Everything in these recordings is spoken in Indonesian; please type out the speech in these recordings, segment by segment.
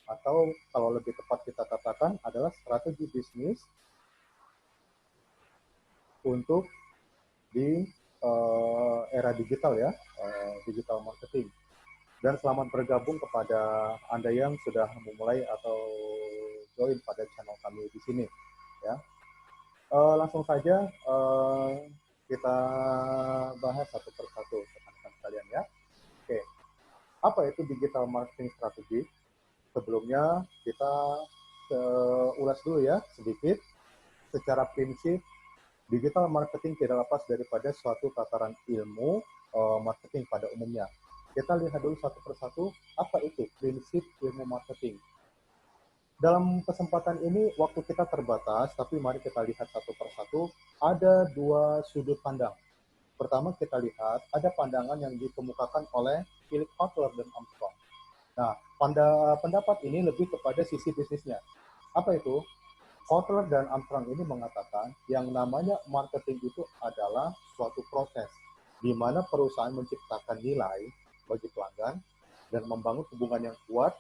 atau kalau lebih tepat kita katakan adalah strategi bisnis untuk di era digital ya, digital marketing. Dan selamat bergabung kepada Anda yang sudah memulai atau join pada channel kami di sini ya. Langsung saja kita bahas satu persatu rekan-rekan sekalian ya. Oke, apa itu digital marketing strategi? Sebelumnya kita ulas dulu ya sedikit. Secara prinsip, digital marketing tidak lepas daripada suatu tataran ilmu marketing pada umumnya. Kita lihat dulu satu persatu apa itu prinsip ilmu marketing. Dalam kesempatan ini waktu kita terbatas, tapi mari kita lihat satu persatu. Ada dua sudut pandang. Pertama kita lihat ada pandangan yang dikemukakan oleh Philip Kotler dan Armstrong. Nah, pendapat ini lebih kepada sisi bisnisnya. Apa itu? Kotler dan Armstrong ini mengatakan yang namanya marketing itu adalah suatu proses di mana perusahaan menciptakan nilai bagi pelanggan dan membangun hubungan yang kuat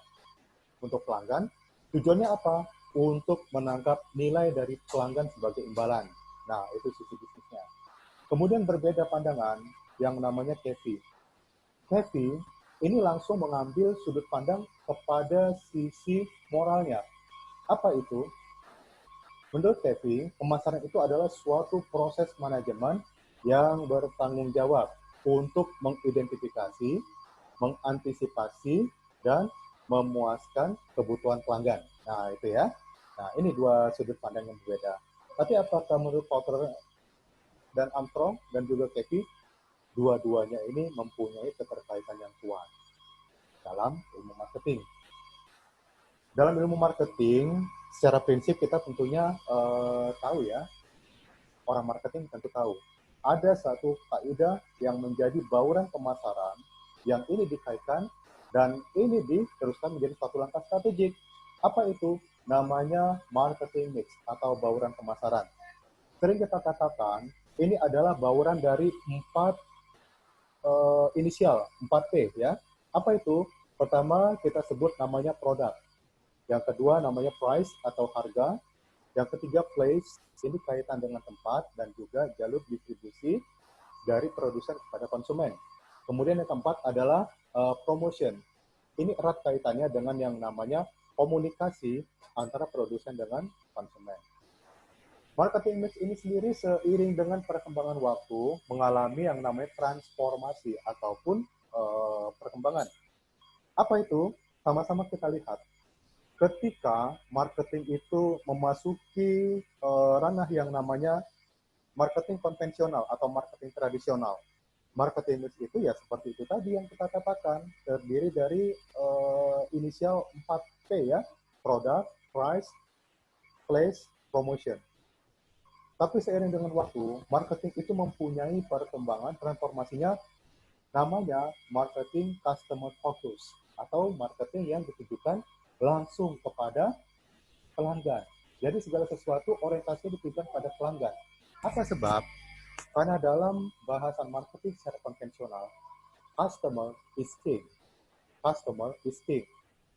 untuk pelanggan. Tujuannya apa? Untuk menangkap nilai dari pelanggan sebagai imbalan. Nah, itu sisi bisnisnya. Kemudian berbeda pandangan yang namanya Kevy. Kevy ini langsung mengambil sudut pandang kepada sisi moralnya. Apa itu? Menurut Kevy, pemasaran itu adalah suatu proses manajemen yang bertanggung jawab untuk mengidentifikasi, mengantisipasi, dan memuaskan kebutuhan pelanggan. Nah, itu ya. Nah, ini dua sudut pandang yang berbeda. Tapi apakah menurut Kotler dan Armstrong dan juga Kevy, dua-duanya ini mempunyai keterkaitan yang kuat dalam ilmu marketing? Dalam ilmu marketing, secara prinsip kita tentunya tahu ya, orang marketing tentu tahu. Ada satu kaidah yang menjadi bauran pemasaran yang ini dikaitkan dan ini diteruskan menjadi satu langkah strategik. Apa itu? Namanya marketing mix atau bauran pemasaran. Sering kita katakan ini adalah bauran dari 4 inisial, 4P ya. Apa itu? Pertama kita sebut namanya produk. Yang kedua namanya price atau harga. Yang ketiga place, ini kaitan dengan tempat dan juga jalur distribusi dari produsen kepada konsumen. Kemudian yang keempat adalah promotion. Ini erat kaitannya dengan yang namanya komunikasi antara produsen dengan konsumen. Marketing mix ini sendiri seiring dengan perkembangan waktu mengalami yang namanya transformasi ataupun perkembangan. Apa itu? Sama-sama kita lihat. Ketika marketing itu memasuki ranah yang namanya marketing konvensional atau marketing tradisional. Marketing mix itu ya seperti itu tadi yang kita katakan, terdiri dari inisial 4P ya, product, price, place, promotion. Tapi seiring dengan waktu, marketing itu mempunyai perkembangan transformasinya namanya marketing customer focus atau marketing yang ditujukan langsung kepada pelanggan. Jadi segala sesuatu orientasinya ditujukan pada pelanggan. Apa sebab? Karena dalam bahasan marketing secara konvensional, customer is king. Customer is king.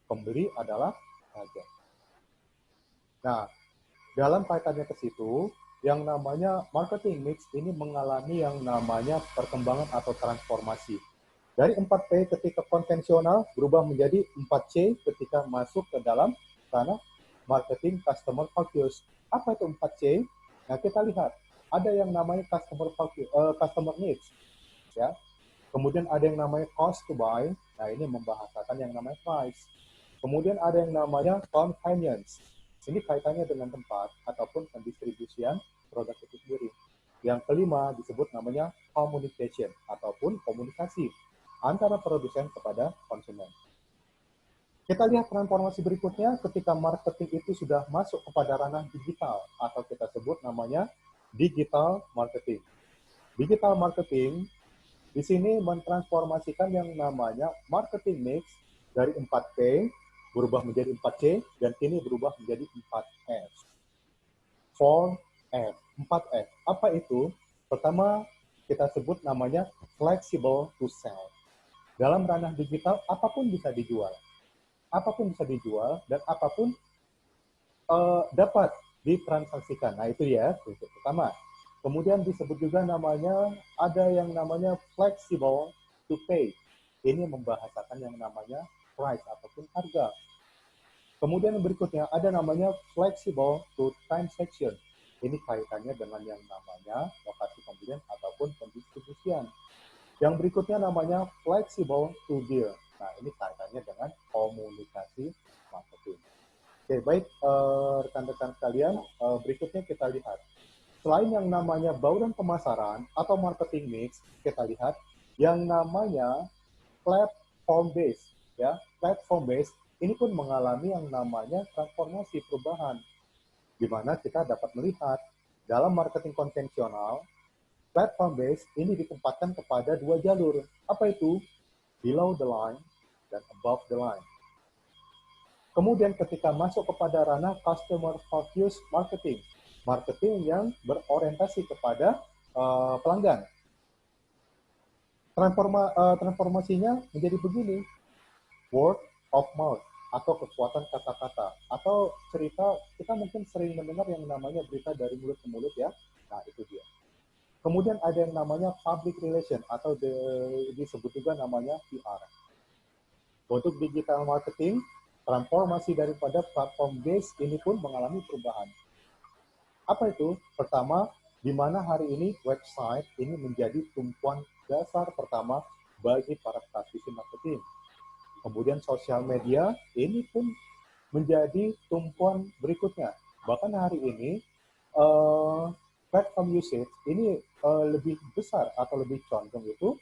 Pembeli adalah raja. Nah, dalam kaitannya ke situ, yang namanya marketing mix ini mengalami yang namanya perkembangan atau transformasi. Dari 4P ketika konvensional berubah menjadi 4C ketika masuk ke dalam ranah marketing customer focus. Apa itu 4C? Nah, kita lihat ada yang namanya customer focus, customer needs, ya. Kemudian ada yang namanya cost to buy. Nah, ini membahasakan yang namanya price. Kemudian ada yang namanya convenience. Ini kaitannya dengan tempat ataupun pendistribusian produk itu sendiri. Yang kelima disebut namanya communication ataupun komunikasi antara produsen kepada konsumen. Kita lihat transformasi berikutnya ketika marketing itu sudah masuk kepada ranah digital atau kita sebut namanya digital marketing. Digital marketing di sini mentransformasikan yang namanya marketing mix dari 4P berubah menjadi 4C dan ini berubah menjadi 4F. 4F, 4F. Apa itu? Pertama, kita sebut namanya flexible to sell. Dalam ranah digital, apapun bisa dijual. apapun bisa dijual dan apapun dapat ditransaksikan. Nah itu ya prinsip pertama. Kemudian disebut juga namanya ada yang namanya flexible to pay. Ini membahasakan yang namanya price ataupun harga. Kemudian berikutnya ada namanya flexible to transaction. Ini kaitannya dengan yang namanya lokasi pembelian ataupun pendistribusian. Yang berikutnya namanya flexible to deal. Nah ini kaitannya dengan komunikasi marketing. Oke, baik rekan-rekan sekalian, berikutnya kita lihat. Selain yang namanya bauran pemasaran atau marketing mix, kita lihat yang namanya platform base, ya. Platform base ini pun mengalami yang namanya transformasi perubahan, di mana kita dapat melihat dalam marketing konvensional, platform base ini ditempatkan kepada dua jalur. Apa itu? Below the line dan above the line. Kemudian ketika masuk kepada ranah customer focused marketing, marketing yang berorientasi kepada pelanggan. Transformasinya menjadi begini, word of mouth atau kekuatan kata-kata atau cerita. Kita mungkin sering mendengar yang namanya berita dari mulut ke mulut ya. Nah itu dia. Kemudian ada yang namanya public relation atau disebut juga namanya PR. Untuk digital marketing, transformasi daripada platform base ini pun mengalami perubahan. Apa itu? Pertama, di mana hari ini website ini menjadi tumpuan dasar pertama bagi para praktisi marketing. Kemudian sosial media ini pun menjadi tumpuan berikutnya. Bahkan hari ini platform usage ini lebih besar atau lebih condong itu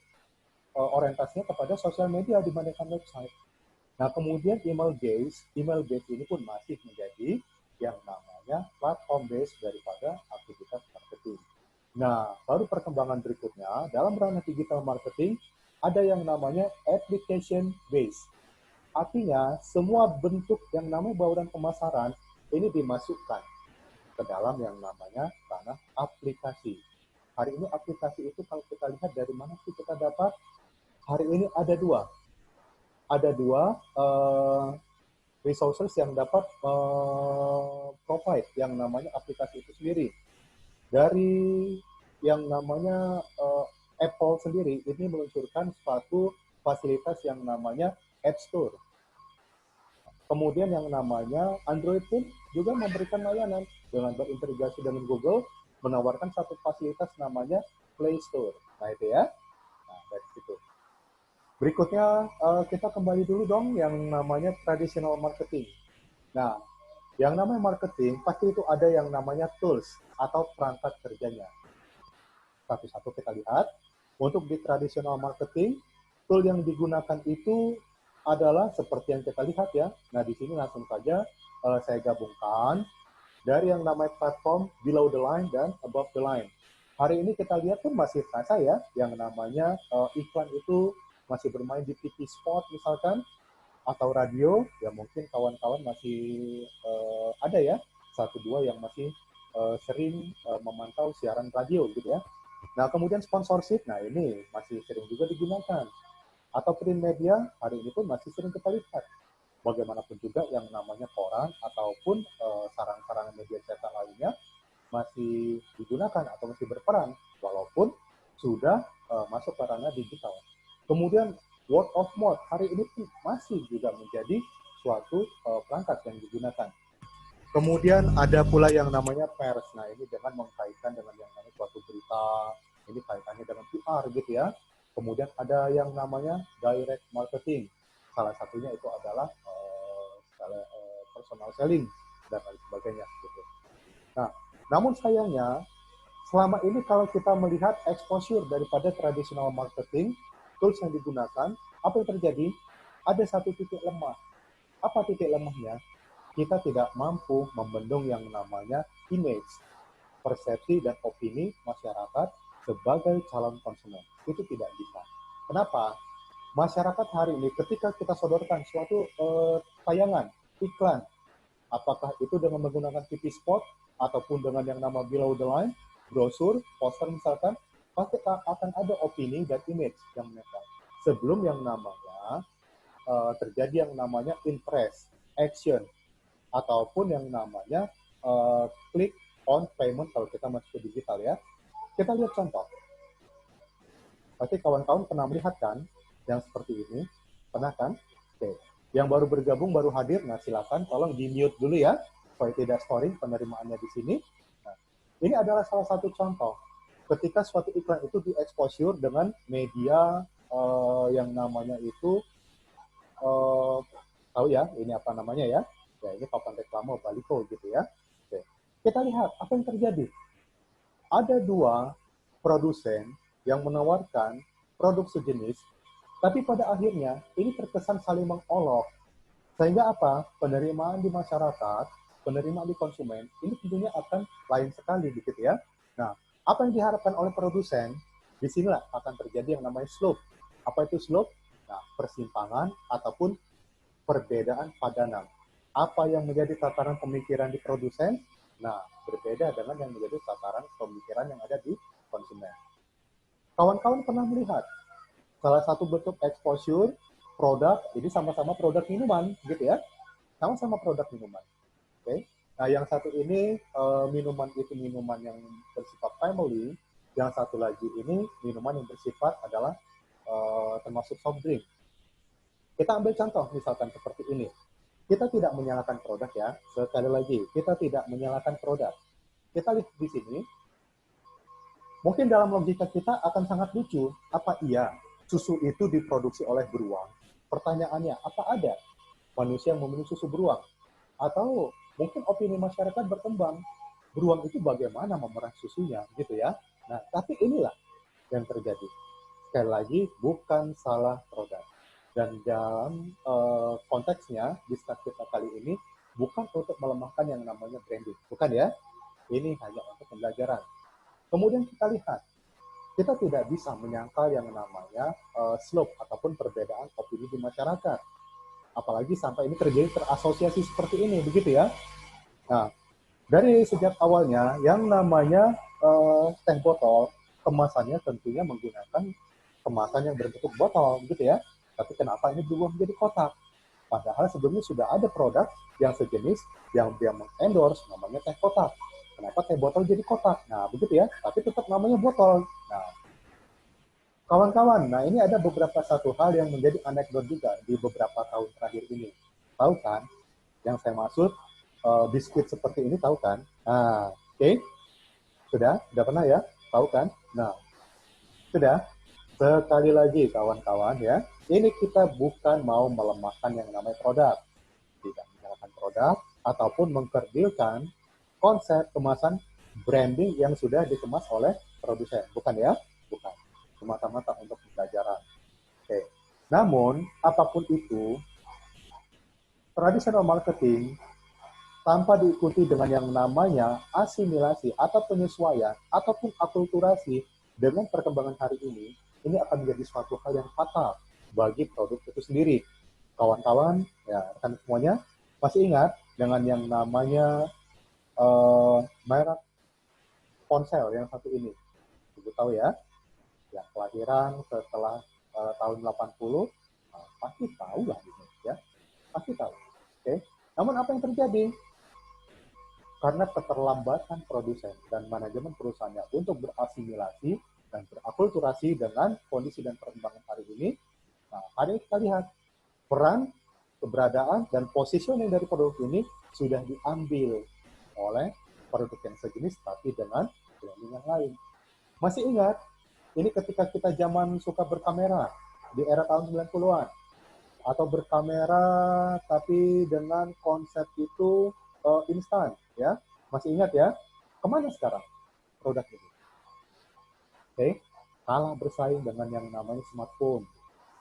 orientasinya kepada sosial media dibandingkan website. Nah kemudian email base ini pun masih menjadi yang namanya platform base daripada aktivitas marketing. Nah, baru perkembangan berikutnya, dalam ranah digital marketing, ada yang namanya application base. Artinya, semua bentuk yang namanya bauran pemasaran ini dimasukkan ke dalam yang namanya ranah aplikasi. Hari ini aplikasi itu kalau kita lihat dari mana sih kita dapat? Hari ini ada dua. Ada dua resources yang dapat provide yang namanya aplikasi itu sendiri. Dari yang namanya Apple sendiri ini meluncurkan suatu fasilitas yang namanya App Store. Kemudian yang namanya Android pun juga memberikan layanan dengan berintegrasi dengan Google, menawarkan satu fasilitas namanya Play Store. Nah itu ya. Nah dari situ. Berikutnya kita kembali dulu dong yang namanya traditional marketing. Nah, yang namanya marketing pasti itu ada yang namanya tools atau perangkat kerjanya. Satu-satu kita lihat. Untuk di traditional marketing, tool yang digunakan itu adalah seperti yang kita lihat ya. Nah, di sini langsung saja saya gabungkan dari yang namanya platform below the line dan above the line. Hari ini kita lihat tuh masih terasa ya, yang namanya iklan itu masih bermain di TV spot misalkan, atau radio, ya mungkin kawan-kawan masih ada ya, satu dua yang masih sering memantau siaran radio gitu ya. Nah kemudian sponsorship, nah ini masih sering juga digunakan. Atau print media, hari ini pun masih sering kita lihat. Bagaimanapun juga yang namanya koran ataupun sarang-sarang media cetak lainnya masih digunakan atau masih berperan, walaupun sudah masuk ke ranah digital. Kemudian word of mouth hari ini pun masih juga menjadi suatu perangkat yang digunakan. Kemudian ada pula yang namanya pers. Nah ini dengan mengkaitkan dengan yang namanya suatu berita, ini kaitannya dengan PR gitu ya. Kemudian ada yang namanya direct marketing. Salah satunya itu adalah personal selling dan lain sebagainya gitu. Nah, namun sayangnya selama ini kalau kita melihat exposure daripada traditional marketing, tools yang digunakan, apa yang terjadi? Ada satu titik lemah. Apa titik lemahnya? Kita tidak mampu membendung yang namanya image, persepsi dan opini masyarakat sebagai calon konsumen. Itu tidak bisa. Kenapa? Masyarakat hari ini ketika kita sodorkan suatu tayangan, iklan, apakah itu dengan menggunakan TV spot ataupun dengan yang nama below the line, brosur, poster misalkan, pasti akan ada opini dan image yang menempel. Sebelum yang namanya terjadi yang namanya interest, action, ataupun yang namanya click on payment kalau kita masuk ke digital ya. Kita lihat contoh. Pasti kawan-kawan pernah melihat kan yang seperti ini? Pernah kan? Oke. Yang baru bergabung, baru hadir, nah silakan tolong di-mute dulu ya, supaya tidak storing penerimaannya di sini. Nah, ini adalah salah satu contoh. Ketika suatu iklan itu di-exposure dengan media yang namanya itu, tahu ya, ini apa namanya ya? Ya, ini papan reklame, baliho gitu ya. Oke. Kita lihat apa yang terjadi. Ada dua produsen yang menawarkan produk sejenis, tapi pada akhirnya ini terkesan saling mengolok. Sehingga apa? Penerimaan di masyarakat, penerimaan di konsumen, ini tentunya akan lain sekali gitu ya. Nah, apa yang diharapkan oleh produsen, disinilah akan terjadi yang namanya slope. Apa itu slope? Nah, persimpangan ataupun perbedaan padanan. Apa yang menjadi tataran pemikiran di produsen? Nah, berbeda dengan yang menjadi tataran pemikiran yang ada di konsumen. Kawan-kawan pernah melihat salah satu bentuk exposure produk, ini sama-sama produk minuman, gitu ya. Sama-sama produk minuman. Oke. Nah, yang satu ini minuman itu minuman yang bersifat family, yang satu lagi ini minuman yang bersifat adalah termasuk soft drink. Kita ambil contoh misalkan seperti ini. Kita tidak menyalahkan produk ya. Sekali lagi, kita tidak menyalahkan produk. Kita lihat di sini, mungkin dalam logika kita akan sangat lucu. Apa iya susu itu diproduksi oleh beruang? Pertanyaannya, apa ada manusia yang meminum susu beruang? Atau mungkin opini masyarakat berkembang, beruang itu bagaimana memerah susunya, gitu ya. Nah, tapi inilah yang terjadi. Sekali lagi, bukan salah produk. Dan dalam konteksnya, diskus kita kali ini, bukan untuk melemahkan yang namanya branding. Bukan ya, ini hanya untuk pembelajaran. Kemudian kita lihat, kita tidak bisa menyangkal yang namanya slope ataupun perbedaan opini di masyarakat. Apalagi sampai ini terjadi terasosiasi seperti ini, begitu ya. Nah, dari sejak awalnya yang namanya teh botol, kemasannya tentunya menggunakan kemasan yang berbentuk botol, gitu ya. Tapi kenapa ini berubah menjadi kotak? Padahal sebelumnya sudah ada produk yang sejenis yang dia mengendorse namanya teh kotak. Kenapa teh botol jadi kotak? Nah, begitu ya. Tapi tetap namanya botol. Nah, kawan-kawan, nah ini ada beberapa satu hal yang menjadi anekdot juga di beberapa tahun terakhir ini. Tahu kan? Yang saya maksud, biskuit seperti ini tahu kan? Nah, oke. Sudah pernah ya? Tahu kan? Nah, sudah. Sekali lagi kawan-kawan ya, ini kita bukan mau melemahkan yang namanya produk. Tidak menyalahkan produk, ataupun mengkerdilkan konsep kemasan branding yang sudah dikemas oleh produsen. Bukan ya? Bukan. Semata-mata untuk pembelajaran. Oke. Namun, apapun itu, tradisional marketing tanpa diikuti dengan yang namanya asimilasi atau penyesuaian ataupun akulturasi dengan perkembangan hari ini akan menjadi suatu hal yang fatal bagi produk itu sendiri. Kawan-kawan, ya rekan semuanya, masih ingat dengan yang namanya merek ponsel yang satu ini? Ibu tahu ya, yang kelahiran setelah tahun 80, pasti tahu lah ini, ya, pasti tahu. Oke. Namun apa yang terjadi? Karena keterlambatan produsen dan manajemen perusahaannya untuk berasimilasi dan berakulturasi dengan kondisi dan perkembangan hari ini, nah, hari ini kita lihat peran, keberadaan, dan positioning dari produk ini sudah diambil oleh produk yang sejenis tapi dengan branding yang lain. Masih ingat, ini ketika kita zaman suka berkamera di era tahun 90-an, atau berkamera tapi dengan konsep itu instan, ya. Masih ingat ya? Kemana sekarang produk ini? Oke, kalah bersaing dengan yang namanya smartphone.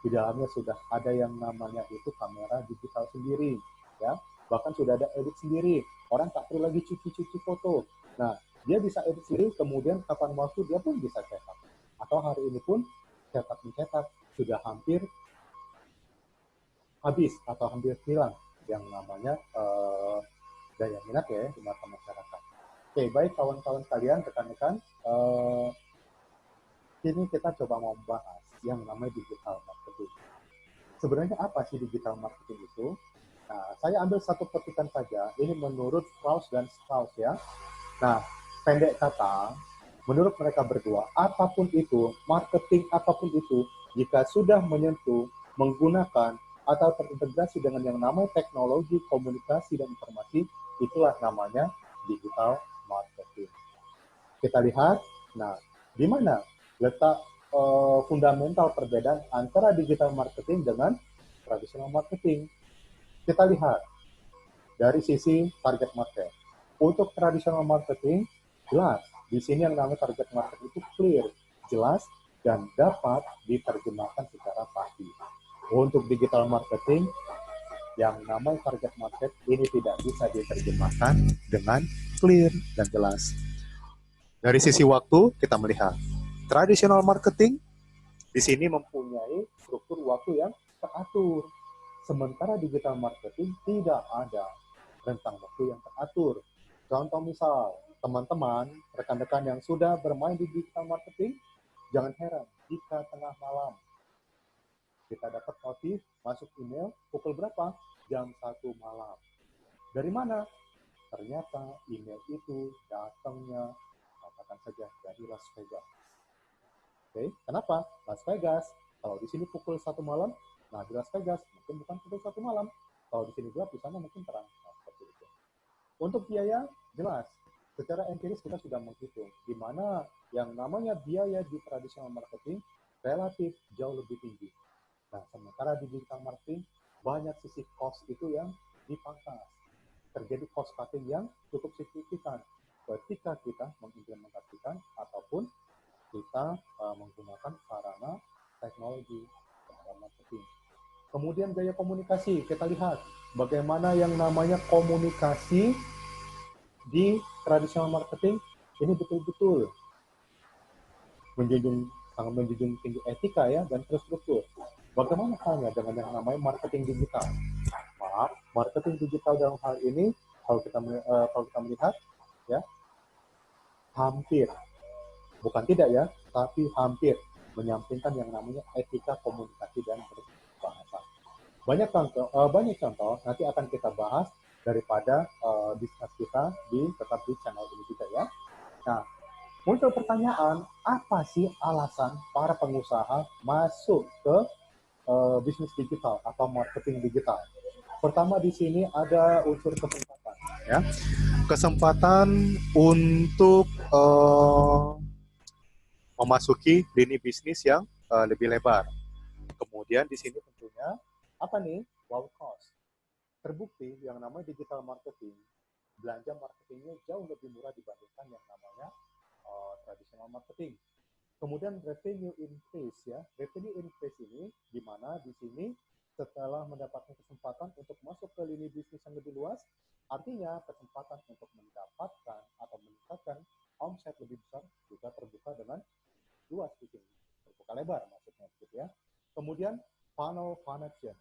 Di dalamnya sudah ada yang namanya itu kamera digital sendiri, ya. Bahkan sudah ada edit sendiri. Orang tak perlu lagi cuci-cuci foto. Nah, dia bisa edit sendiri, kemudian kapan waktu dia pun bisa cetak. Atau hari ini pun cetak mencetak sudah hampir habis atau hampir hilang yang namanya daya minat ya di mata masyarakat. Oke, baik kawan-kawan sekalian, rekan-rekan, kini kita coba membahas yang namanya digital marketing. Sebenarnya apa sih digital marketing itu? Nah, saya ambil satu petikan saja. Ini menurut Strauss dan Strauss ya. Nah, pendek kata, menurut mereka berdua, apapun itu, marketing apapun itu, jika sudah menyentuh, menggunakan, atau terintegrasi dengan yang namanya teknologi, komunikasi, dan informasi, itulah namanya digital marketing. Kita lihat, nah, di mana letak fundamental perbedaan antara digital marketing dengan tradisional marketing. Kita lihat dari sisi target market. Untuk tradisional marketing, jelas. Di sini yang namanya target market itu clear, jelas, dan dapat diterjemahkan secara pasti. Untuk digital marketing, yang namanya target market ini tidak bisa diterjemahkan dengan clear dan jelas. Dari sisi waktu, kita melihat tradisional marketing di sini mempunyai struktur waktu yang teratur. Sementara digital marketing tidak ada rentang waktu yang teratur. Contoh misal, teman-teman, rekan-rekan yang sudah bermain di digital marketing, jangan heran jika tengah malam kita dapat notif masuk email pukul berapa? Jam 1 malam. Dari mana? Ternyata email itu datangnya, katakan saja, dari Las Vegas. Oke, kenapa? Las Vegas. Kalau di sini pukul 1 malam, nah di Las Vegas mungkin bukan pukul 1 malam. Kalau di sini gelap, di sana mungkin terang. Nah, seperti itu. Untuk biaya, jelas. Secara empiris kita sudah menghitung di mana yang namanya biaya di tradisional marketing relatif jauh lebih tinggi. Nah, sementara di digital marketing banyak sisi cost itu yang dipangkas. Terjadi cost cutting yang cukup signifikan ketika kita mengimplementasikan ataupun kita menggunakan sarana teknologi dalam marketing. Kemudian gaya komunikasi, kita lihat bagaimana yang namanya komunikasi di tradisional marketing ini betul-betul sangat menjunjung tinggi etika ya dan terstruktur. Bagaimana halnya dengan yang namanya marketing digital? Maaf, marketing digital dalam hal ini kalau kita melihat ya hampir bukan tidak ya, tapi hampir menyampingkan yang namanya etika komunikasi dan berbahasa. Banyak contoh nanti akan kita bahas daripada bisnis kita tetap di channel ini juga ya. Nah, muncul pertanyaan, apa sih alasan para pengusaha masuk ke bisnis digital atau marketing digital? Pertama di sini ada unsur kesempatan, ya. Kesempatan untuk memasuki lini bisnis yang lebih lebar. Kemudian di sini tentunya apa nih? Low cost. Terbukti yang namanya digital marketing, belanja marketingnya jauh lebih murah dibandingkan yang namanya tradisional marketing. Kemudian revenue increase ya. Revenue increase ini di mana di sini setelah mendapatkan kesempatan untuk masuk ke lini bisnis yang lebih luas, artinya kesempatan untuk mendapatkan atau meningkatkan omset lebih besar juga terbuka dengan luas di sini. Terbuka lebar maksudnya gitu ya. Kemudian funnel connection.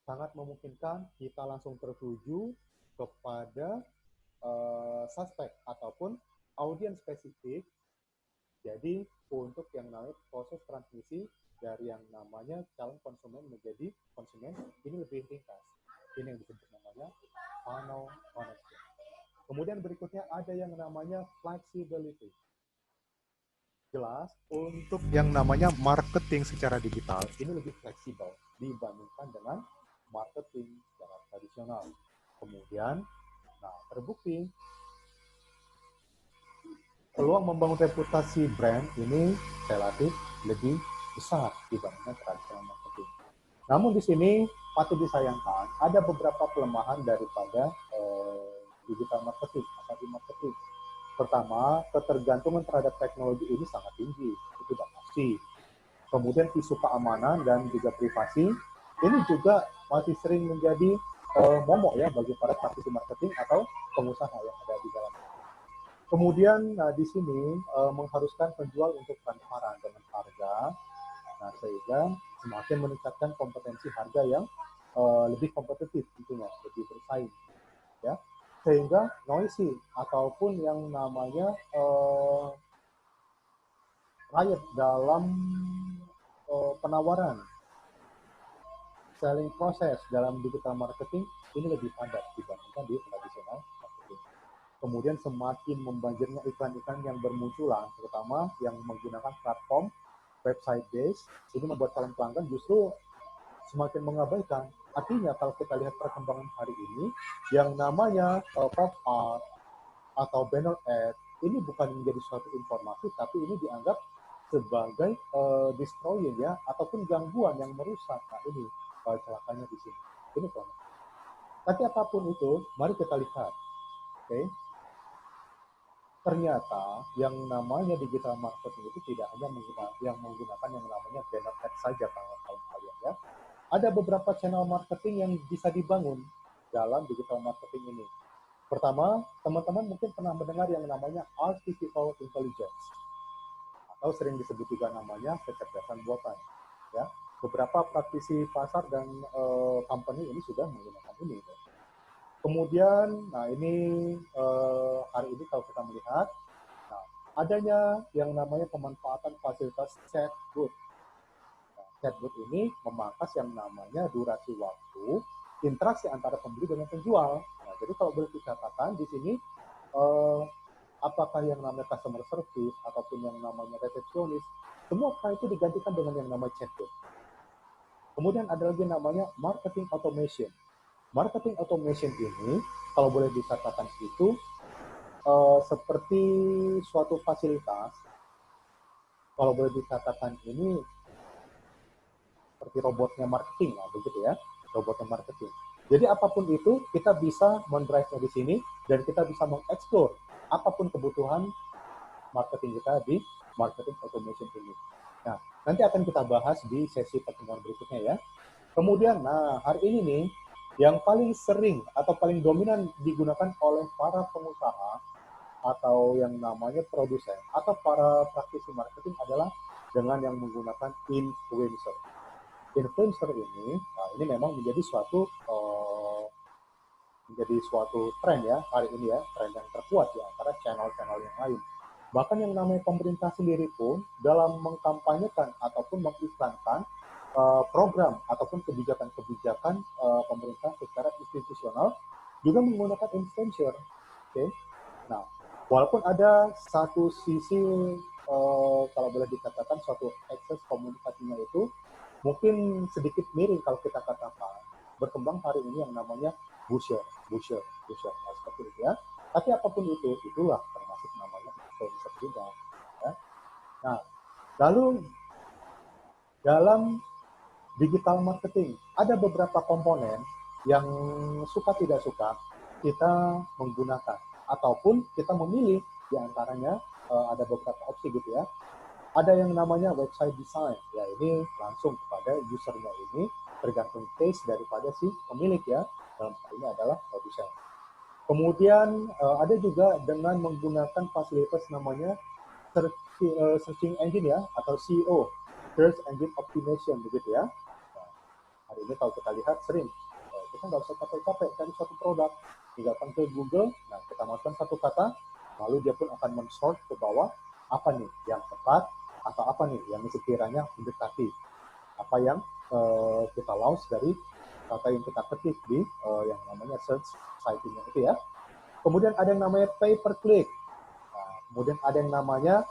Sangat memungkinkan kita langsung tertuju kepada suspek ataupun audiens spesifik. Jadi untuk yang namanya proses transmisi dari yang namanya calon konsumen menjadi konsumen ini lebih ringkas. Ini yang disebut namanya funnel connection. Kemudian berikutnya ada yang namanya flexibility. Jelas untuk yang namanya marketing secara digital ini lebih fleksibel dibandingkan dengan marketing secara tradisional. Kemudian, nah terbukti peluang membangun reputasi brand ini relatif lebih besar dibandingkan tradisional marketing. Namun di sini patut disayangkan ada beberapa kelemahan daripada digital marketing atau e-marketing. Pertama, ketergantungan terhadap teknologi ini sangat tinggi, itu sudah pasti. Kemudian isu keamanan dan juga privasi ini juga masih sering menjadi momok ya bagi para praktisi marketing atau pengusaha yang ada di dalam. Kemudian di sini mengharuskan penjual untuk transparan dengan harga, nah sehingga semakin meningkatkan kompetensi harga yang lebih kompetitif tentunya, lebih bersaing, ya. Sehingga noisy ataupun yang namanya riot dalam penawaran selling proses dalam digital marketing ini lebih padat dibandingkan di tradisional marketing. Kemudian semakin membanjirnya iklan-iklan yang bermunculan, terutama yang menggunakan platform website base, ini membuat calon pelanggan justru semakin mengabaikan. Artinya kalau kita lihat perkembangan hari ini, yang namanya pop art atau banner ad, ini bukan menjadi suatu informasi, tapi ini dianggap sebagai destroying ya, ataupun gangguan yang merusak. Nah ini celakanya di sini. Ini kan. Tapi apapun itu, mari kita lihat. Oke. Ternyata yang namanya digital marketing itu tidak hanya menggunakan yang namanya banner ad saja kawan-kawan kalian ya. Ada beberapa channel marketing yang bisa dibangun dalam digital marketing ini. Pertama, teman-teman mungkin pernah mendengar yang namanya artificial intelligence atau sering disebut juga namanya kecerdasan buatan. Ya, beberapa praktisi pasar dan company ini sudah menggunakan ini. Kemudian, nah ini hari ini kalau kita melihat, nah, adanya yang namanya pemanfaatan fasilitas chatbot. Nah, chatbot ini memangkas yang namanya durasi waktu interaksi antara pembeli dengan penjual. Nah, jadi kalau boleh dikatakan di sini, apakah yang namanya customer service ataupun yang namanya resepsionis, semua itu digantikan dengan yang namanya chatbot. Kemudian ada lagi namanya marketing automation. Marketing automation ini, kalau boleh dikatakan itu, seperti suatu fasilitas, kalau boleh dikatakan ini seperti robotnya marketing, nah, begitu ya, robotnya marketing. Jadi apapun itu, kita bisa mendrive-nya di sini, dan kita bisa mengeksplor apapun kebutuhan marketing kita di marketing automation ini. Nah, nanti akan kita bahas di sesi pertemuan berikutnya ya. Kemudian, nah hari ini nih, yang paling sering atau paling dominan digunakan oleh para pengusaha atau yang namanya produsen atau para praktisi marketing adalah dengan yang menggunakan influencer. Influencer ini, nah ini memang menjadi suatu tren ya hari ini ya, tren yang terkuat ya antara channel-channel yang lain. Bahkan yang namanya pemerintah sendiri pun dalam mengkampanyekan ataupun mengiklankan program ataupun kebijakan-kebijakan pemerintah secara institusional juga menggunakan influencer. Oke. Nah, walaupun ada satu sisi kalau boleh dikatakan suatu akses komunikasinya itu mungkin sedikit miring kalau kita katakan berkembang hari ini yang namanya busher, nah, seperti itu ya. Tapi apapun itu, itulah termasuk namanya influencer juga. Ya. Nah, lalu dalam digital marketing, ada beberapa komponen yang suka tidak suka kita menggunakan ataupun kita memilih di antaranya ada beberapa opsi gitu ya. Ada yang namanya website design, ya ini langsung kepada usernya ini tergantung taste daripada si pemilik ya, dalam hal ini adalah produsen. Kemudian ada juga dengan menggunakan fasilitas namanya searching engine ya atau SEO, search engine optimization begitu ya. Hari ini kalau kita lihat sering, kita nggak usah capek-capek cari suatu produk, tinggalkan ke Google, nah kita masukkan satu kata, lalu dia pun akan men-sort ke bawah, apa nih yang tepat, atau apa nih yang sekiranya mendekati, apa yang kita launch dari kata yang kita ketik di yang namanya search citingnya itu ya. Kemudian ada yang namanya pay per click, nah, kemudian ada yang namanya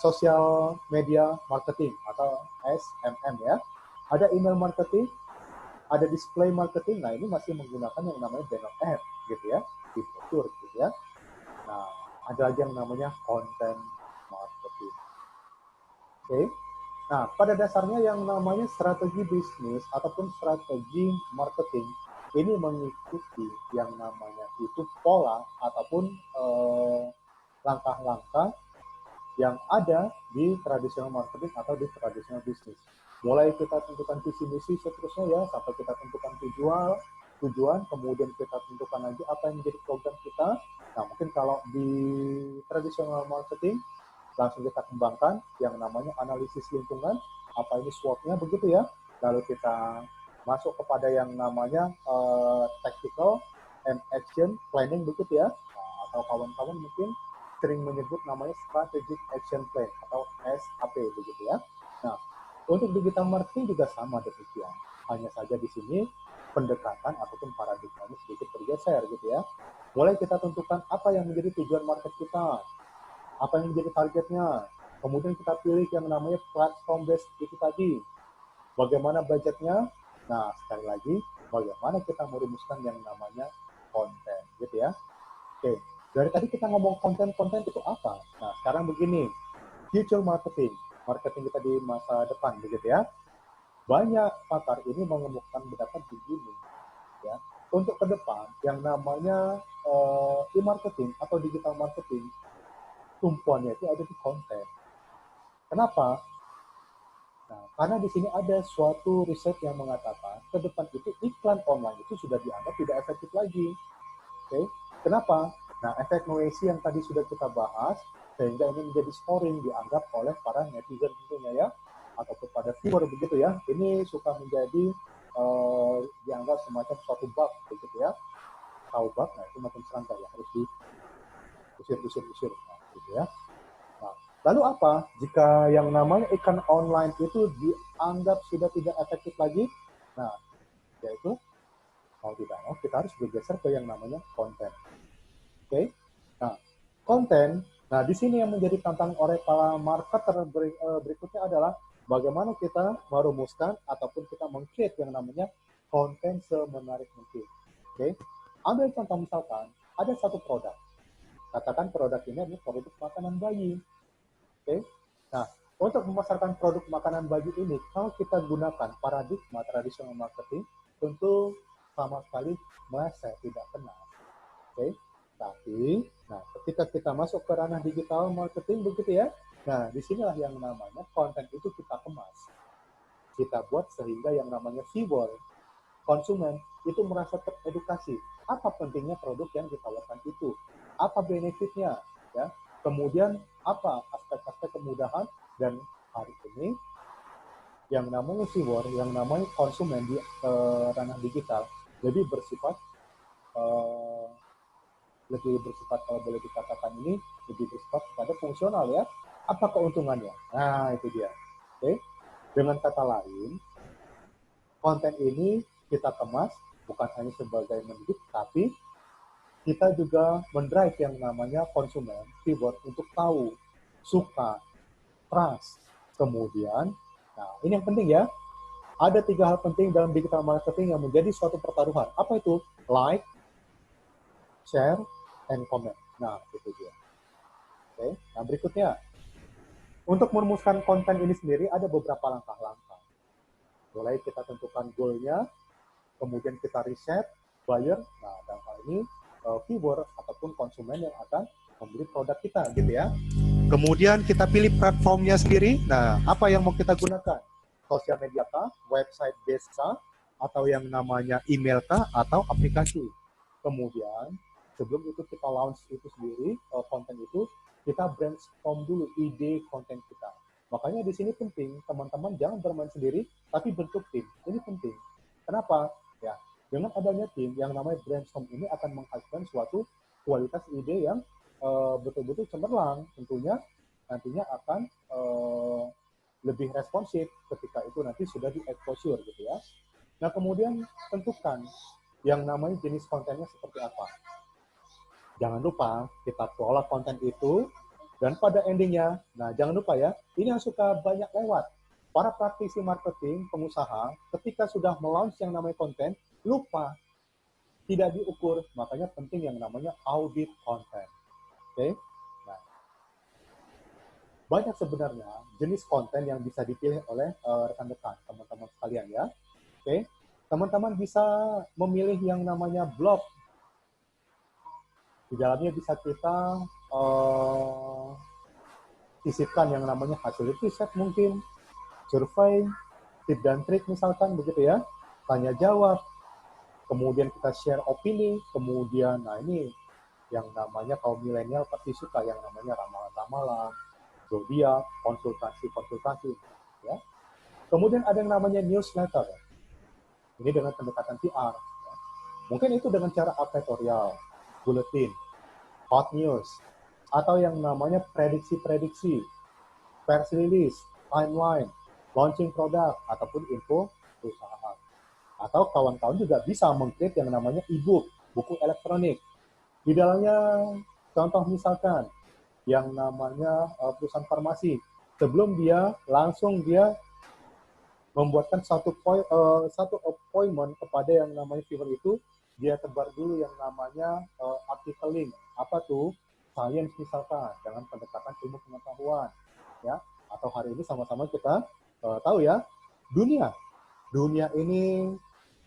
social media marketing atau SMM ya. Ada email marketing, ada display marketing. Nah, ini masih menggunakan yang namanya banner ad gitu ya, di brosur gitu ya. Nah, ada lagi yang namanya content marketing. Oke. Nah, pada dasarnya yang namanya strategi bisnis ataupun strategi marketing ini mengikuti yang namanya itu pola ataupun langkah-langkah yang ada di tradisional marketing atau di tradisional bisnis. Mulai kita tentukan visi misi seterusnya ya, sampai kita tentukan tujuan, kemudian kita tentukan lagi apa yang menjadi program kita. Nah, mungkin kalau di tradisional marketing langsung kita kembangkan yang namanya analisis lingkungan, apa ini SWOT-nya begitu ya. Lalu kita masuk kepada yang namanya tactical and action planning begitu ya. Nah, atau kawan-kawan mungkin sering menyebut namanya Strategic Action Plan atau SAP begitu ya. Nah, untuk digital marketing juga sama demikian. Hanya saja di sini pendekatan ataupun paradigmanya sedikit bergeser gitu ya. Mulai kita tentukan apa yang menjadi tujuan market kita, apa yang menjadi targetnya. Kemudian kita pilih yang namanya platform based itu tadi. Bagaimana budgetnya? Nah, sekali lagi, bagaimana kita merumuskan yang namanya konten, gitu ya. Oke, dari tadi kita ngomong konten-konten itu apa? Nah, sekarang begini, future marketing, marketing kita di masa depan, begitu ya. Banyak pakar ini mengemukakan pendapat begini, ya. Untuk ke depan, yang namanya e-marketing atau digital marketing, tumpuannya itu ada di konten. Kenapa? Nah, karena di sini ada suatu riset yang mengatakan ke depan itu iklan online itu sudah dianggap tidak efektif lagi. Oke, kenapa? Nah, efek noise yang tadi sudah kita bahas, sehingga ini menjadi scoring dianggap oleh para netizen tentunya ya, ataupun pada viewer begitu ya. Ini suka menjadi dianggap semacam suatu bug begitu ya. Tahu bug, nah itu macam serangga ya, harus diusir, nah, gitu ya. Nah, lalu apa jika yang namanya iklan online itu dianggap sudah tidak efektif lagi? Nah, yaitu mau tidak mau kita harus bergeser ke yang namanya konten. Oke, nah konten. Nah di sini yang menjadi tantangan oleh para marketer berikutnya adalah bagaimana kita merumuskan ataupun kita meng-create yang namanya konten semenarik mungkin. Oke, ambil contoh misalkan ada satu produk. Katakan produk ini adalah produk makanan bayi. Oke, nah untuk memasarkan produk makanan bayi ini, kalau kita gunakan paradigma tradisional marketing, tentu sama sekali saya tidak kenal. Oke, tapi nah ketika kita masuk ke ranah digital marketing begitu ya, nah disinilah yang namanya konten itu kita kemas, kita buat sehingga yang namanya viewer, konsumen itu merasa teredukasi. Apa pentingnya produk yang ditawarkan itu? Apa benefitnya? Ya. Kemudian apa aspek-aspek kemudahan dan hari ini yang namanya viewer, yang namanya konsumen di ranah digital lebih bersifat uh, kalau boleh dikatakan ini lebih bersifat pada fungsional ya. Apa keuntungannya? Nah itu dia. Oke. Dengan kata lain, konten ini kita kemas bukan hanya sebagai mendidik, tapi kita juga mendrive yang namanya konsumen, keyword untuk tahu, suka, trust. Kemudian, nah ini yang penting ya, ada 3 hal penting dalam digital marketing yang menjadi suatu pertaruhan. Apa itu? Like, share, and comment. Nah, itu dia. Oke, nah berikutnya, untuk merumuskan konten ini sendiri ada beberapa langkah-langkah. Mulai kita tentukan goal-nya, kemudian kita riset, buyer, nah dalam hal ini viewer ataupun konsumen yang akan membeli produk kita gitu ya. Kemudian kita pilih platformnya sendiri, nah apa yang mau kita gunakan? Sosial media kah, website based kah, atau yang namanya email kah, atau aplikasi. Kemudian sebelum itu kita launch itu sendiri, konten itu, kita brainstorm dulu ide konten kita. Makanya di sini penting, teman-teman jangan bermain sendiri, tapi bentuk tim. Ini penting. Kenapa? Ya, dengan adanya tim yang namanya brainstorm ini akan menghasilkan suatu kualitas ide yang betul-betul cemerlang. Tentunya nantinya akan lebih responsif ketika itu nanti sudah di-exposure gitu ya. Nah, kemudian tentukan yang namanya jenis kontennya seperti apa. Jangan lupa kita kelola konten itu, dan pada endingnya, nah jangan lupa ya, ini yang suka banyak lewat. Para praktisi marketing, pengusaha, ketika sudah melaunch yang namanya konten, lupa, tidak diukur, makanya penting yang namanya audit konten. Oke? Nah, banyak sebenarnya jenis konten yang bisa dipilih oleh rekan-rekan, teman-teman sekalian ya. Oke? Teman-teman bisa memilih yang namanya blog. Di dalamnya bisa kita sisipkan yang namanya hasil riset mungkin, survei, tip dan trik misalkan begitu ya, tanya jawab, kemudian kita share opini, kemudian nah ini yang namanya kaum milenial pasti suka yang namanya ramalan-ramalan, zodiak, konsultasi ya. Kemudian ada yang namanya newsletter. Ini dengan pendekatan PR. Ya. Mungkin itu dengan cara advertorial, bulletin, hot news, atau yang namanya prediksi-prediksi, press release, timeline, launching produk, ataupun info perusahaan. Atau kawan-kawan juga bisa meng-create yang namanya e-book, buku elektronik. Di dalamnya, contoh misalkan, yang namanya perusahaan farmasi. Sebelum dia langsung dia membuatkan satu appointment kepada yang namanya viewer itu, dia tebar dulu yang namanya artikel link. Apa tuh? Science misalkan, dengan pendekatan ilmu pengetahuan, ya. Atau hari ini sama-sama kita tahu ya, dunia ini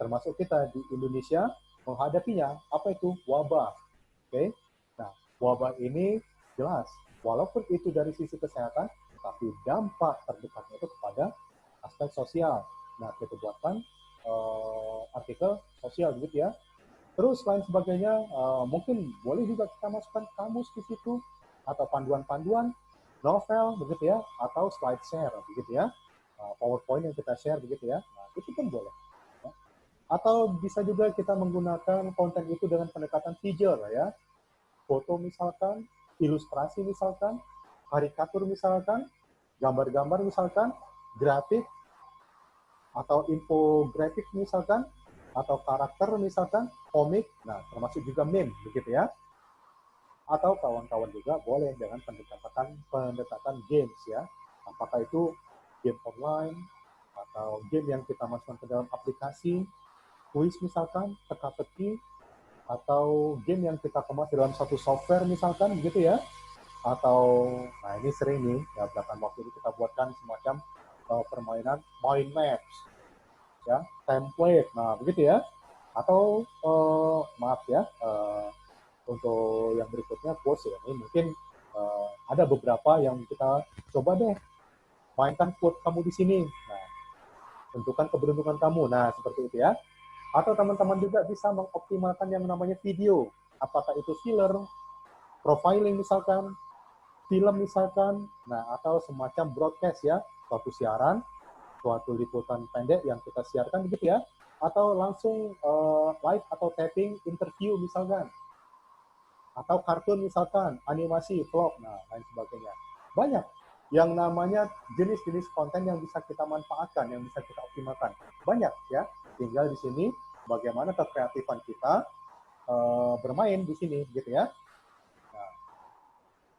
termasuk kita di Indonesia menghadapinya apa itu wabah. Oke, nah wabah ini jelas walaupun itu dari sisi kesehatan, tapi dampak terdekatnya itu kepada aspek sosial. Nah kita buatkan artikel sosial gitu ya. Terus lain sebagainya, mungkin boleh juga kita masukkan kamus di situ atau panduan-panduan novel begitu ya, atau slide share begitu ya, PowerPoint yang kita share begitu ya. Nah, itu pun boleh. Ya. Atau bisa juga kita menggunakan konten itu dengan pendekatan visual ya, foto misalkan, ilustrasi misalkan, karikatur misalkan, gambar-gambar misalkan, grafik atau infografik misalkan, atau karakter misalkan, komik, nah termasuk juga meme begitu ya. Atau kawan-kawan juga boleh dengan pendekatan games ya. Apakah itu game online atau game yang kita masukkan ke dalam aplikasi, kuis misalkan, teka-teki, atau game yang kita kemas dalam satu software misalkan begitu ya. Atau nah ini sering nih ya, belakang waktu ini kita buatkan semacam permainan mind maps ya, template, nah begitu ya. Atau maaf ya, untuk yang berikutnya quotes ya, ini mungkin ada beberapa yang kita coba deh mainkan quote kamu di sini. Nah, tentukan keberuntungan kamu. Nah, seperti itu ya. Atau teman-teman juga bisa mengoptimalkan yang namanya video. Apakah itu filler, profiling misalkan, film misalkan, nah atau semacam broadcast ya, suatu siaran, suatu liputan pendek yang kita siarkan begitu ya, atau langsung live atau taping interview misalkan, atau kartun misalkan, animasi, vlog, nah lain sebagainya. Banyak yang namanya jenis-jenis konten yang bisa kita manfaatkan, yang bisa kita optimalkan. Banyak ya, tinggal di sini bagaimana kekreatifan kita bermain di sini gitu ya. Nah,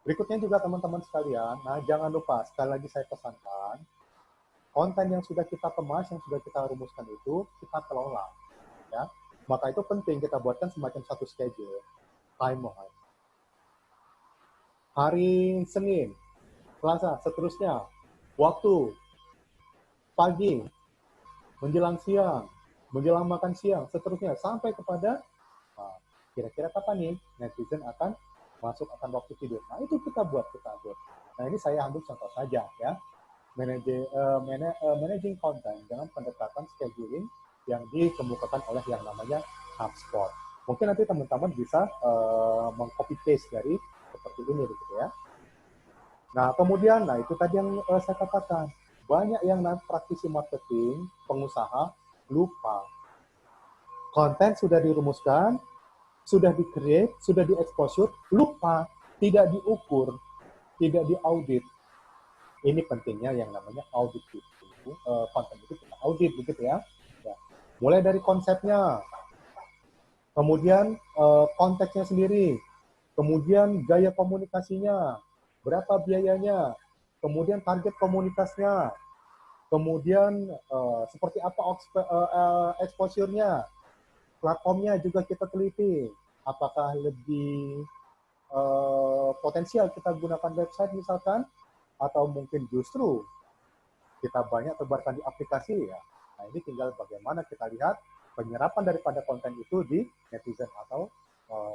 berikutnya juga teman-teman sekalian, nah jangan lupa sekali lagi saya pesankan, konten yang sudah kita kemas, yang sudah kita rumuskan itu kita kelola ya. Maka itu penting kita buatkan semacam satu schedule, timeline. Hari Senin, Selasa, seterusnya, waktu pagi, menjelang siang, menjelang makan siang, seterusnya sampai kepada kira-kira kapan nih netizen akan masuk akan waktu tidur. Nah itu kita buat. Nah ini saya ambil contoh saja ya, managing content dengan pendekatan scheduling yang dikemukakan oleh yang namanya HubSpot. Mungkin nanti teman-teman bisa meng-copy paste dari seperti ini gitu ya. Nah kemudian, nah itu tadi yang saya katakan, banyak yang praktisi marketing, pengusaha lupa. Konten sudah dirumuskan, sudah di-create, sudah di-exposure, lupa, tidak diukur, tidak diaudit. Ini pentingnya yang namanya audit itu, konten itu kita audit begitu ya. Ya. Mulai dari konsepnya, kemudian konteksnya sendiri, kemudian gaya komunikasinya, berapa biayanya, kemudian target komunitasnya, kemudian seperti apa exposure-nya, platformnya juga kita teliti, apakah lebih potensial kita gunakan website misalkan, atau mungkin justru kita banyak tebarkan di aplikasi ya. Nah ini tinggal bagaimana kita lihat penyerapan daripada konten itu di netizen atau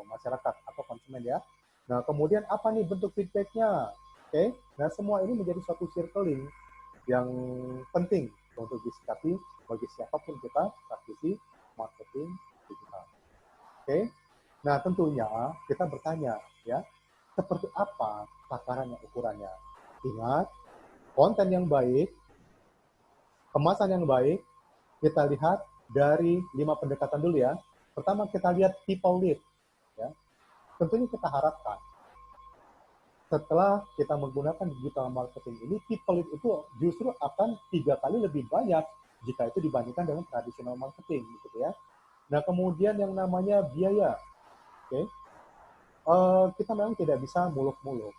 masyarakat atau konsumen ya. Nah kemudian apa nih bentuk feedbacknya? Oke, nah semua ini menjadi suatu circling yang penting untuk disikapi bagi siapapun kita praktisi marketing digital. Oke, nah tentunya kita bertanya ya, seperti apa takarannya, ukurannya? Ingat, konten yang baik, kemasan yang baik, kita lihat dari 5 pendekatan dulu ya. Pertama kita lihat people lead. Ya. Tentunya kita harapkan setelah kita menggunakan digital marketing ini, people lead itu justru akan 3 kali lebih banyak jika itu dibandingkan dengan tradisional marketing gitu ya. Nah, kemudian yang namanya biaya, oke. Okay? Kita memang tidak bisa muluk-muluk,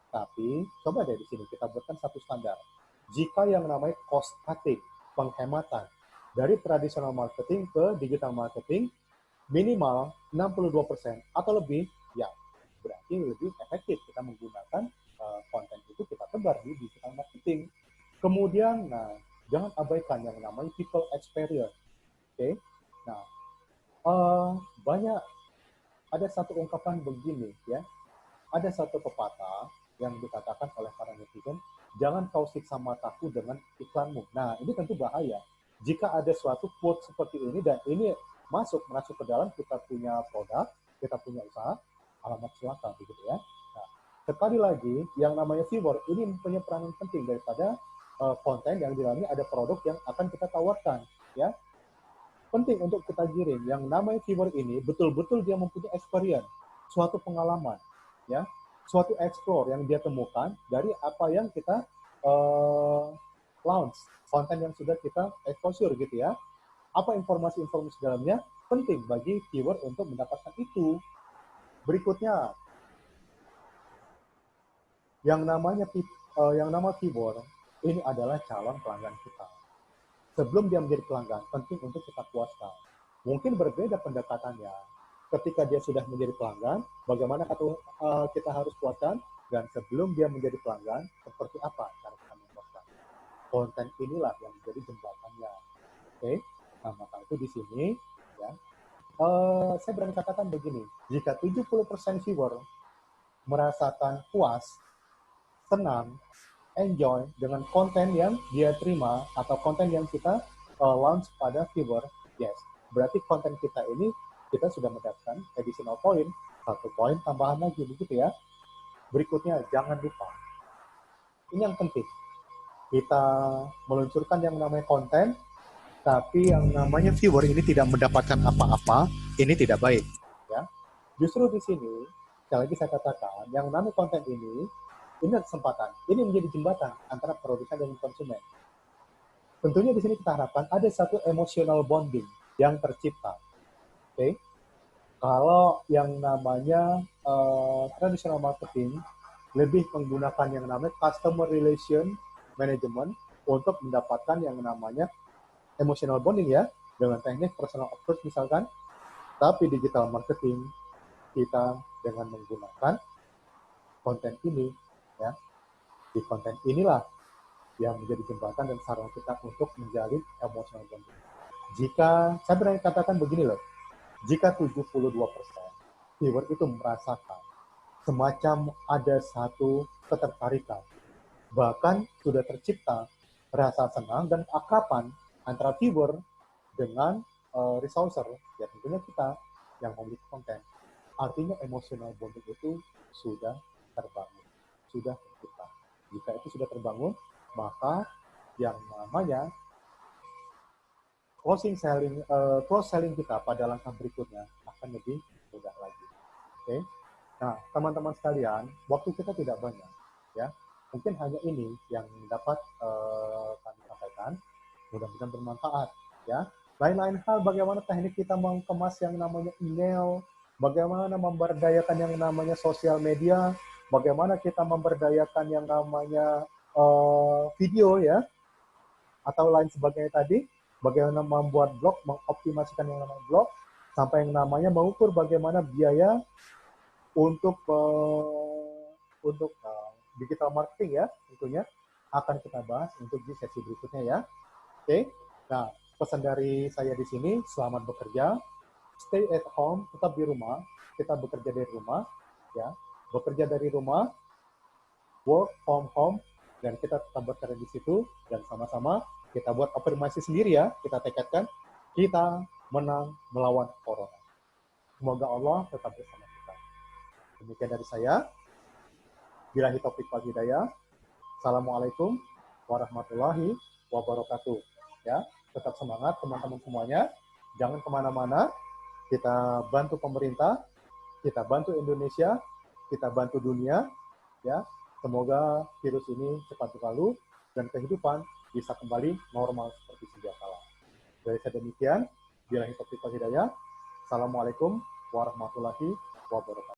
tapi coba deh di sini kita buatkan satu standar. Jika yang namanya cost cutting, penghematan dari tradisional marketing ke digital marketing minimal 62% atau lebih, ya berarti lebih efektif kita menggunakan konten itu kita tebar di digital marketing. Kemudian, nah, jangan abaikan yang namanya people experience. Oke, okay? Nah, banyak ada satu ungkapan begini ya, ada satu pepatah yang dikatakan oleh para netizen, jangan kau siksa mataku dengan iklanmu. Nah, ini tentu bahaya. Jika ada suatu quote seperti ini dan ini masuk ke dalam kita punya produk, kita punya usaha, alamat celaka begitu ya. Nah, sekali lagi, yang namanya keyword ini mempunyai peranan penting daripada konten yang di dalamnya ada produk yang akan kita tawarkan, ya. Penting untuk kita giring. Yang namanya keyword ini betul-betul dia mempunyai experience, suatu pengalaman, ya, suatu explore yang dia temukan dari apa yang kita launch, konten yang sudah kita exposure gitu ya. Apa informasi-informasi dalamnya penting bagi keyword untuk mendapatkan itu. Berikutnya, yang namanya keyword ini adalah calon pelanggan kita. Sebelum dia menjadi pelanggan, penting untuk kita puaskan. Mungkin berbeda pendekatannya. Ketika dia sudah menjadi pelanggan, bagaimana kita harus puaskan, dan sebelum dia menjadi pelanggan, seperti apa cara kita memuaskan. Konten inilah yang menjadi jembatannya. Oke, nah maka itu di sini, ya, saya berani katakan begini, jika 70% viewer merasakan puas, senang, enjoy dengan konten yang dia terima atau konten yang kita launch pada viewer, yes, berarti konten kita ini kita sudah mendapatkan additional point, 1 poin tambahan lagi begitu ya. Berikutnya, jangan lupa, ini yang penting, kita meluncurkan yang namanya konten, tapi yang namanya viewer ini tidak mendapatkan apa-apa, ini tidak baik ya. Justru di sini, sekali lagi saya katakan, yang namanya konten ini kesempatan, ini menjadi jembatan antara produsen dan konsumen. Tentunya di sini kita harapkan ada satu emotional bonding yang tercipta. Oke, okay? Kalau yang namanya traditional marketing lebih menggunakan yang namanya customer relation management untuk mendapatkan yang namanya emotional bonding ya, dengan teknik personal approach misalkan. Tapi digital marketing kita dengan menggunakan konten ini ya, di konten inilah yang menjadi jembatan dan sarana kita untuk menjalin emotional bonding. Jika saya berani katakan begini loh, jika 72% viewer itu merasakan semacam ada satu ketertarikan, bahkan sudah tercipta rasa senang dan akraban antara viewer dengan resourcer, ya tentunya kita yang memiliki konten. Artinya emotional bonding itu sudah terbangun, sudah tercipta. Jika itu sudah terbangun, maka yang namanya cross selling kita pada langkah berikutnya akan lebih mudah lagi. Oke. Nah, teman-teman sekalian, waktu kita tidak banyak, ya. Mungkin hanya ini yang dapat kami sampaikan. Mudah-mudahan bermanfaat, ya. Lain-lain hal, bagaimana teknik kita mengemas yang namanya email, bagaimana memberdayakan yang namanya sosial media, bagaimana kita memberdayakan yang namanya video, ya, atau lain sebagainya tadi, bagaimana membuat blog, mengoptimasikan yang namanya blog, sampai yang namanya mengukur bagaimana biaya untuk digital marketing ya, tentunya akan kita bahas untuk di sesi berikutnya ya. Oke. Nah, pesan dari saya di sini, selamat bekerja, stay at home, tetap di rumah, kita bekerja dari rumah ya, bekerja dari rumah, work from home, dan kita tetap bekerja di situ, dan sama-sama kita buat afirmasi sendiri ya, kita tekadkan, kita menang melawan corona. Semoga Allah tetap bersama kita. Demikian dari saya. Billahi taufiq wal hidayah. Assalamualaikum warahmatullahi wabarakatuh. Ya, tetap semangat teman-teman semuanya. Jangan kemana-mana. Kita bantu pemerintah, kita bantu Indonesia, kita bantu dunia. Ya, semoga virus ini cepat berlalu dan kehidupan bisa kembali normal seperti sedia kala. Dari saya demikian, billahi taufiq wal hidayah. Assalamualaikum warahmatullahi wabarakatuh.